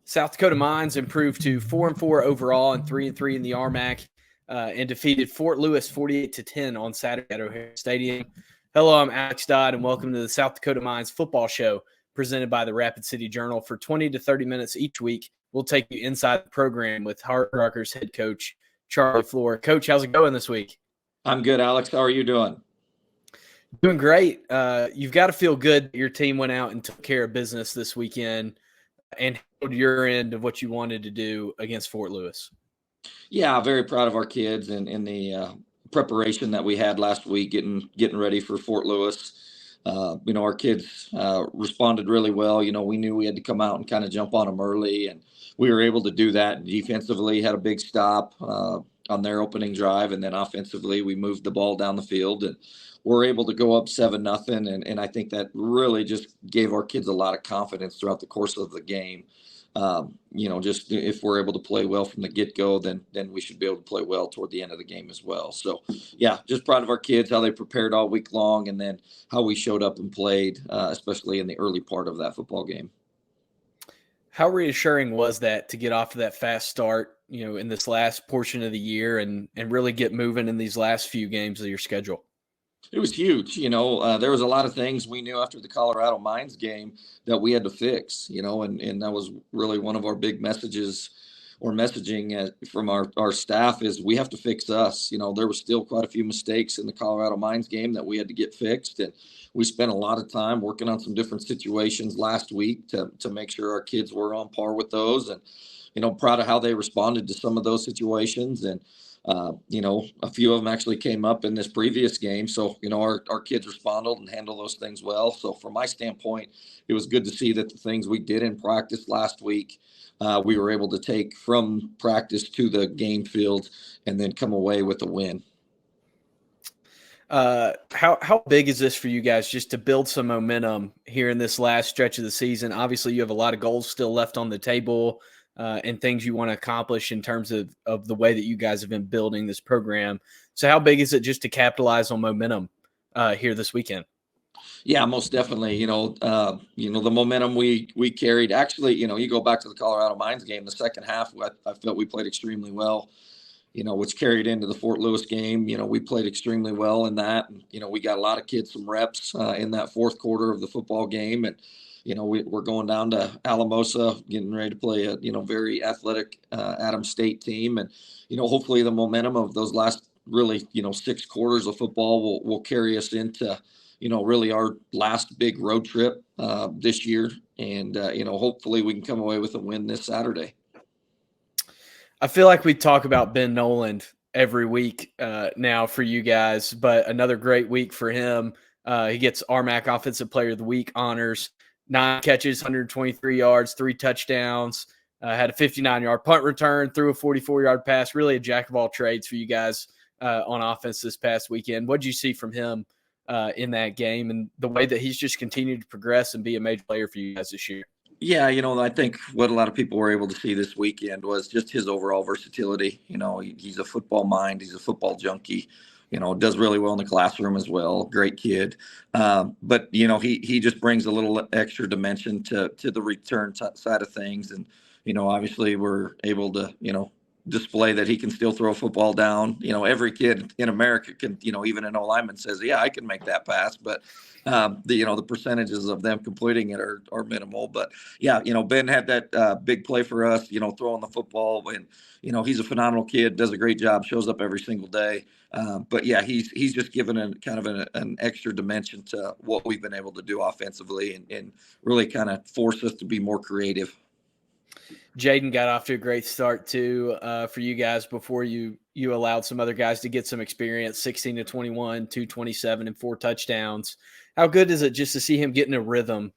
South Dakota Mines improved to 4-4 overall and 3-3 in the RMAC, and defeated Fort Lewis 48-10 on Saturday at O'Hare Stadium. Hello, I'm Alex Dodd, and welcome to the South Dakota Mines football show presented by the Rapid City Journal. For 20 to 30 minutes each week, we'll take you inside the program with Hard Rockers head coach Charlie Flohr. Coach, how's it going this week? I'm good, Alex. How are you doing? Doing great. You've got to feel good that your team went out and took care of business this weekend and held your end of what you wanted to do against Fort Lewis. Yeah, very proud of our kids and in the preparation that we had last week, getting ready for Fort Lewis. Our kids responded really well. We knew we had to come out and kind of jump on them early, and we were able to do that. Defensively, had a big stop on their opening drive, and then offensively, we moved the ball down the field and we're able to go up 7-0. And I think that really just gave our kids a lot of confidence throughout the course of the game. Just if we're able to play well from the get-go, then we should be able to play well toward the end of the game as well. So, yeah, just proud of our kids, how they prepared all week long, and then how we showed up and played, especially in the early part of that football game. How reassuring was that to get off to that fast start, in this last portion of the year and really get moving in these last few games of your schedule? It was huge. There was a lot of things we knew after the Colorado Mines game that we had to fix, and that was really one of our big messages or messaging from our staff is we have to fix us. There was still quite a few mistakes in the Colorado Mines game that we had to get fixed. And we spent a lot of time working on some different situations last week to make sure our kids were on par with those. And, proud of how they responded to some of those situations. And, a few of them actually came up in this previous game. So, our kids responded and handled those things well. So from my standpoint, it was good to see that the things we did in practice last week, we were able to take from practice to the game field and then come away with a win. How big is this for you guys just to build some momentum here in this last stretch of the season? Obviously, you have a lot of goals still left on the table. And things you want to accomplish in terms of the way that you guys have been building this program. So how big is it just to capitalize on momentum here this weekend? Yeah, most definitely. The momentum we carried. Actually, you go back to the Colorado Mines game, the second half, I felt we played extremely well, which carried into the Fort Lewis game. We played extremely well in that. And, we got a lot of kids some reps in that fourth quarter of the football game. And, we're going down to Alamosa, getting ready to play a, very athletic Adams State team. And, hopefully the momentum of those last really, 6 quarters of football will carry us into, really our last big road trip this year. And, hopefully we can come away with a win this Saturday. I feel like we talk about Ben Noland every week now for you guys, but another great week for him. He gets RMAC Offensive Player of the Week honors. 9 catches, 123 yards, 3 touchdowns, had a 59-yard punt return, threw a 44-yard pass, really a jack of all trades for you guys on offense this past weekend. What did you see from him in that game and the way that he's just continued to progress and be a major player for you guys this year? Yeah, I think what a lot of people were able to see this weekend was just his overall versatility. He's a football mind. He's a football junkie. Does really well in the classroom as well. Great kid. But, he just brings a little extra dimension to the return side of things. And, obviously we're able to, display that he can still throw a football down. Every kid in America can, even an O-lineman says, yeah, I can make that pass. But, the percentages of them completing it are minimal. But, yeah, Ben had that big play for us, throwing the football. And, he's a phenomenal kid, does a great job, shows up every single day. But yeah, he's just given an extra dimension to what we've been able to do offensively and really kind of force us to be more creative. Jaden got off to a great start too for you guys before you allowed some other guys to get some experience. 16-21, 227, and 4 touchdowns. How good is it just to see him getting a rhythm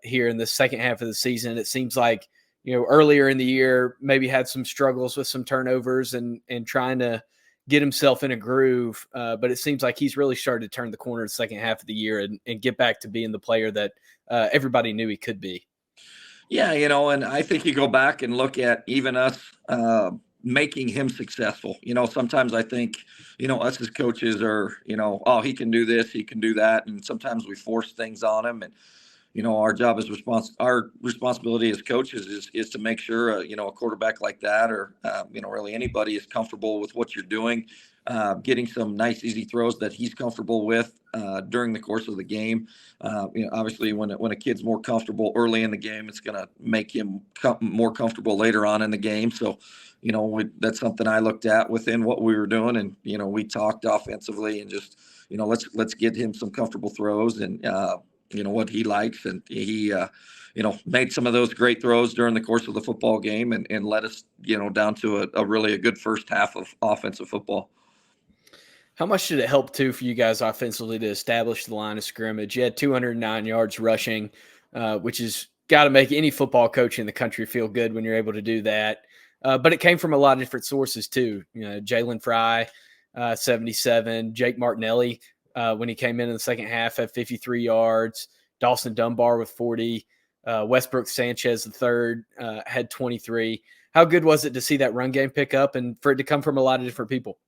here in the second half of the season? It seems like earlier in the year maybe had some struggles with some turnovers and trying to get himself in a groove. But it seems like he's really started to turn the corner the second half of the year and get back to being the player that everybody knew he could be. Yeah, and I think you go back and look at even us making him successful. Sometimes I think, us as coaches are, oh, he can do this, he can do that. And sometimes we force things on him. And, our responsibility as coaches is to make sure, a quarterback like that, or, really anybody is comfortable with what you're doing, getting some nice, easy throws that he's comfortable with during the course of the game. Obviously, when a kid's more comfortable early in the game, it's going to make him more comfortable later on in the game. So, that's something I looked at within what we were doing, and we talked offensively and just let's get him some comfortable throws and what he likes, and he made some of those great throws during the course of the football game, and led us down to a really good first half of offensive football. How much did it help, too, for you guys offensively to establish the line of scrimmage? You had 209 yards rushing, which has got to make any football coach in the country feel good when you're able to do that. But it came from a lot of different sources, too. Jalen Fry, 77, Jake Martinelli, when he came in the second half, had 53 yards, Dawson Dunbar with 40, Westbrook Sanchez III had 23. How good was it to see that run game pick up and for it to come from a lot of different people?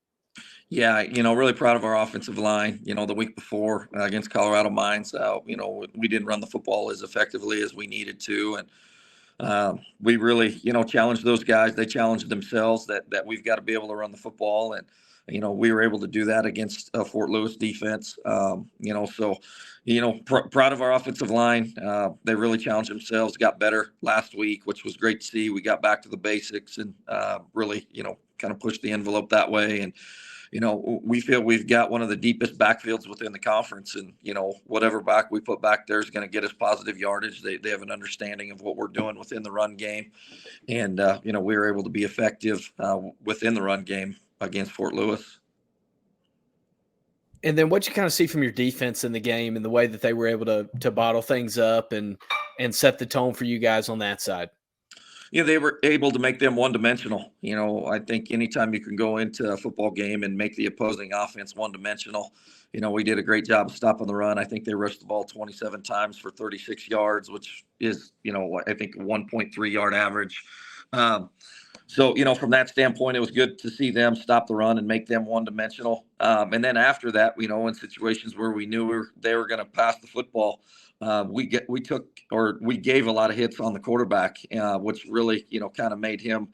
Yeah, really proud of our offensive line. The week before against Colorado Mines, we didn't run the football as effectively as we needed to, and we really, challenged those guys. They challenged themselves that we've got to be able to run the football, and we were able to do that against Fort Lewis defense. So proud of our offensive line. They really challenged themselves, got better last week, which was great to see. We got back to the basics and really, kind of pushed the envelope that way. And we feel we've got one of the deepest backfields within the conference, and whatever back we put back there is going to get us positive yardage. They have an understanding of what we're doing within the run game, and we were able to be effective within the run game against Fort Lewis. And then what you kind of see from your defense in the game and the way that they were able to bottle things up and set the tone for you guys on that side? They were able to make them one-dimensional. I think anytime you can go into a football game and make the opposing offense one-dimensional, we did a great job of stopping the run. I think they rushed the ball 27 times for 36 yards, which is, I think 1.3 yard average. So, from that standpoint, it was good to see them stop the run and make them one-dimensional. And then after that, in situations where we knew they were going to pass the football, we gave a lot of hits on the quarterback, which really, kind of made him,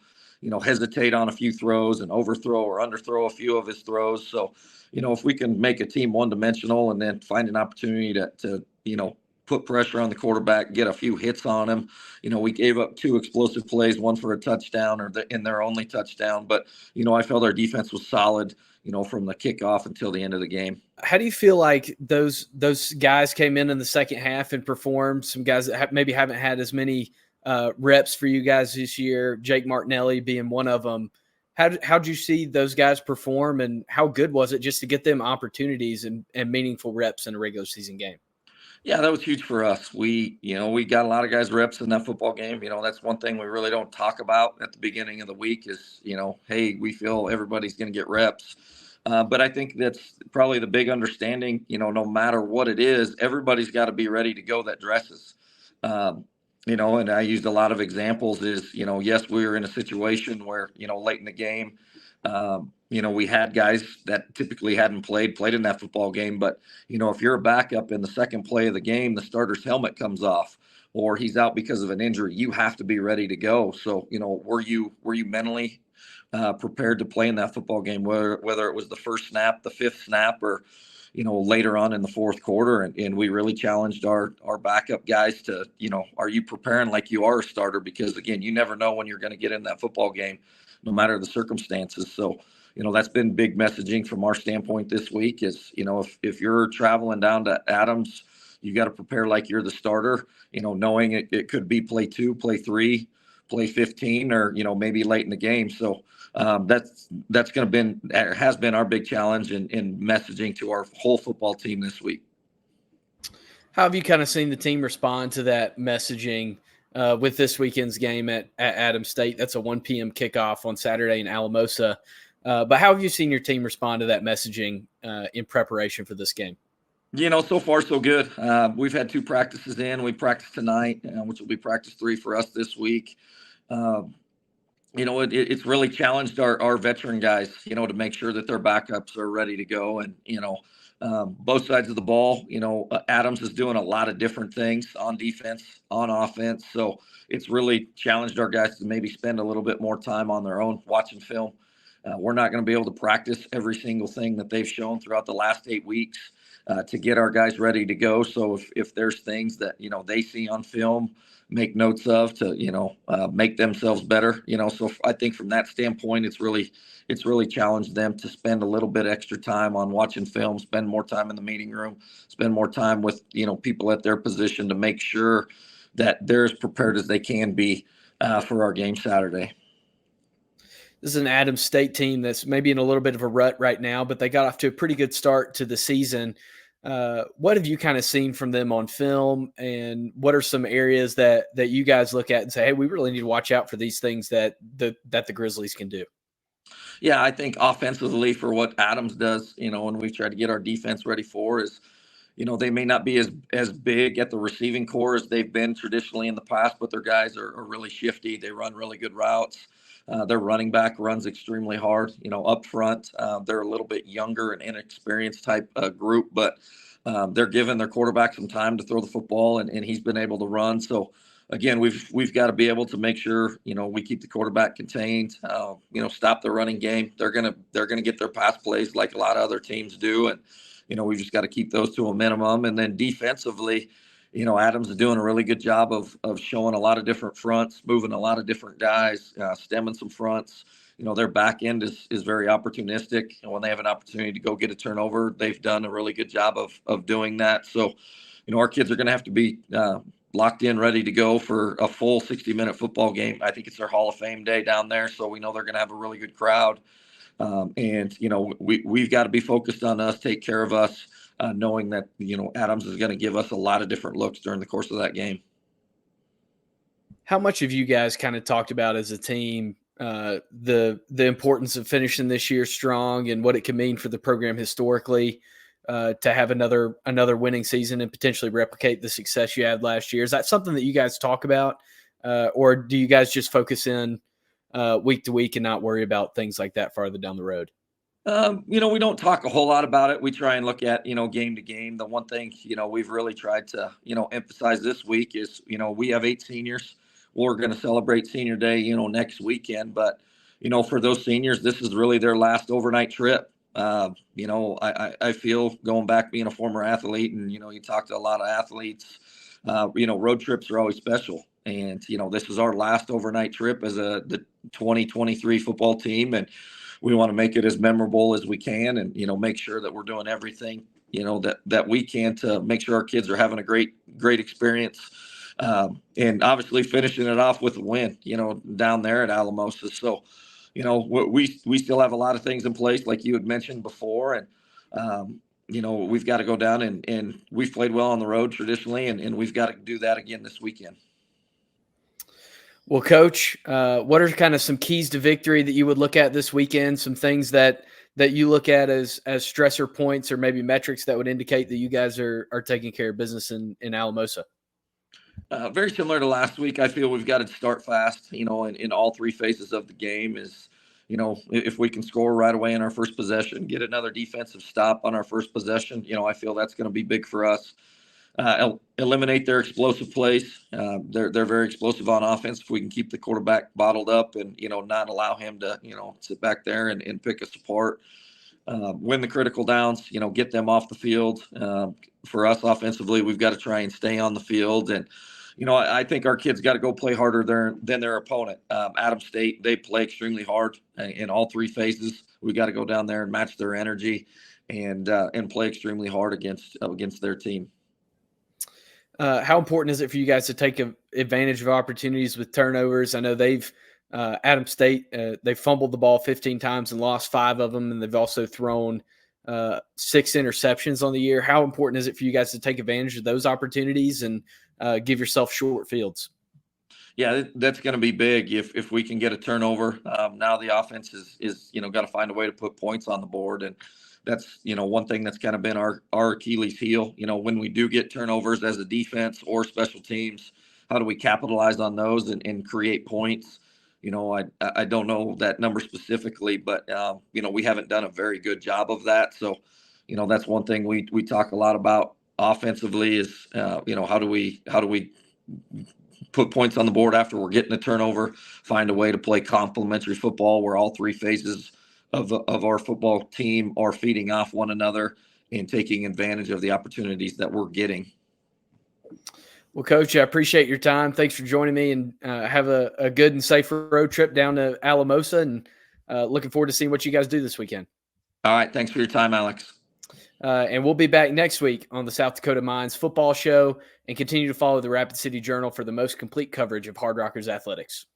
hesitate on a few throws and overthrow or underthrow a few of his throws. So, if we can make a team one-dimensional and then find an opportunity to put pressure on the quarterback, get a few hits on him. We gave up 2 explosive plays, one for a touchdown in their only touchdown. But, I felt our defense was solid, from the kickoff until the end of the game. How do you feel like those guys came in the second half and performed? Some guys that maybe haven't had as many reps for you guys this year, Jake Martinelli being one of them. How'd you see those guys perform, and how good was it just to get them opportunities and meaningful reps in a regular season game? Yeah, that was huge for us. We got a lot of guys reps in that football game. That's one thing we really don't talk about at the beginning of the week is, hey, we feel everybody's going to get reps. But I think that's probably the big understanding, no matter what it is, everybody's got to be ready to go that dresses. And I used a lot of examples is, yes, we were in a situation where, late in the game, we had guys that typically hadn't played in that football game. But, if you're a backup in the second play of the game, the starter's helmet comes off or he's out because of an injury, you have to be ready to go. So, were you mentally prepared to play in that football game, whether it was the first snap, the fifth snap, or, later on in the fourth quarter? And we really challenged our backup guys to, are you preparing like you are a starter? Because, again, you never know when you're going to get in that football game, no matter the circumstances. So, that's been big messaging from our standpoint this week is, if you're traveling down to Adams, you got to prepare like you're the starter, knowing it could be play 2, play 3, play 15, or, maybe late in the game. So that's has been our big challenge in messaging to our whole football team this week. How have you kind of seen the team respond to that messaging with this weekend's game at Adams State? That's a 1 p.m. kickoff on Saturday in Alamosa. But how have you seen your team respond to that messaging in preparation for this game? So far so good. We've had 2 practices in. We practiced tonight, which will be practice 3 for us this week. It's really challenged our veteran guys, to make sure that their backups are ready to go. And, both sides of the ball. Adams is doing a lot of different things on defense, on offense. So it's really challenged our guys to maybe spend a little bit more time on their own watching film. We're not going to be able to practice every single thing that they've shown throughout the last 8 weeks to get our guys ready to go. So if there's things that, they see on film, make notes of to, make themselves better, so I think from that standpoint, it's really challenged them to spend a little bit extra time on watching film, spend more time in the meeting room, spend more time with, people at their position to make sure that they're as prepared as they can be for our game Saturday. This is an Adams State team that's maybe in a little bit of a rut right now, but they got off to a pretty good start to the season. What have you kind of seen from them on film, and what are some areas that you guys look at and say, hey, we really need to watch out for these things that the Grizzlies can do? Yeah, I think offensively for what Adams does, when we try to get our defense ready for is, they may not be as big at the receiving core as they've been traditionally in the past, but their guys are really shifty. They run really good routes. Their running back runs extremely hard, up front. They're a little bit younger and inexperienced type group, but they're giving their quarterback some time to throw the football, and he's been able to run. So again, we've got to be able to make sure, we keep the quarterback contained, stop the running game. They're gonna get their pass plays like a lot of other teams do, and we've just got to keep those to a minimum. And then defensively, Adams is doing a really good job of showing a lot of different fronts, moving a lot of different guys, stemming some fronts. Their back end is very opportunistic. And when they have an opportunity to go get a turnover, they've done a really good job of doing that. So, our kids are going to have to be locked in, ready to go for a full 60-minute football game. I think it's their Hall of Fame day down there. So we know they're going to have a really good crowd. And we've got to be focused on us, take care of us, knowing that, Adams is going to give us a lot of different looks during the course of that game. How much have you guys kind of talked about as a team, the importance of finishing this year strong and what it can mean for the program historically, to have another winning season and potentially replicate the success you had last year? Is that something that you guys talk about, or do you guys just focus in week to week and not worry about things like that farther down the road? We don't talk a whole lot about it. We try and look at, game to game. The one thing, we've really tried to, emphasize this week is, we have 8 seniors. We're going to celebrate senior day, next weekend. But, for those seniors, this is really their last overnight trip. I feel, going back being a former athlete, and, you talk to a lot of athletes, road trips are always special. And, this is our last overnight trip as the 2023 football team. And we want to make it as memorable as we can, and, make sure that we're doing everything, that we can to make sure our kids are having a great experience. And obviously finishing it off with a win, down there at Alamosa. So, we still have a lot of things in place, like you had mentioned before. And, we've got to go down and we've played well on the road traditionally, and we've got to do that again this weekend. Well, Coach, what are kind of some keys to victory that you would look at this weekend? Some things that you look at as stressor points, or maybe metrics that would indicate that you guys are taking care of business in Alamosa? Very similar to last week. I feel we've got to start fast, in all 3 phases of the game. Is, if we can score right away in our first possession, get another defensive stop on our first possession, I feel that's going to be big for us. Eliminate their explosive plays. They're very explosive on offense. If we can keep the quarterback bottled up and, not allow him to, sit back there and pick us apart. Win the critical downs, get them off the field. For us offensively, we've got to try and stay on the field. And, I think our kids got to go play harder than their opponent. Adams State, they play extremely hard in all 3 phases. We got to go down there and match their energy and play extremely hard against their team. How important is it for you guys to take advantage of opportunities with turnovers? I know Adams State, they fumbled the ball 15 times and lost 5 of them, and they've also thrown 6 interceptions on the year. How important is it for you guys to take advantage of those opportunities and give yourself short fields? Yeah, that's going to be big if we can get a turnover. Now the offense is got to find a way to put points on the board, and that's one thing that's kind of been our Achilles heel. When we do get turnovers as a defense or special teams, how do we capitalize on those and create points? I don't know that number specifically, but we haven't done a very good job of that. So that's one thing we talk a lot about offensively is, how do we put points on the board after we're getting a turnover, find a way to play complementary football where all three phases of our football team are feeding off one another and taking advantage of the opportunities that we're getting. Well, Coach, I appreciate your time. Thanks for joining me, and have a good and safe road trip down to Alamosa, and looking forward to seeing what you guys do this weekend. All right. Thanks for your time, Alex. And we'll be back next week on the South Dakota Mines football show, and continue to follow the Rapid City Journal for the most complete coverage of Hard Rockers athletics.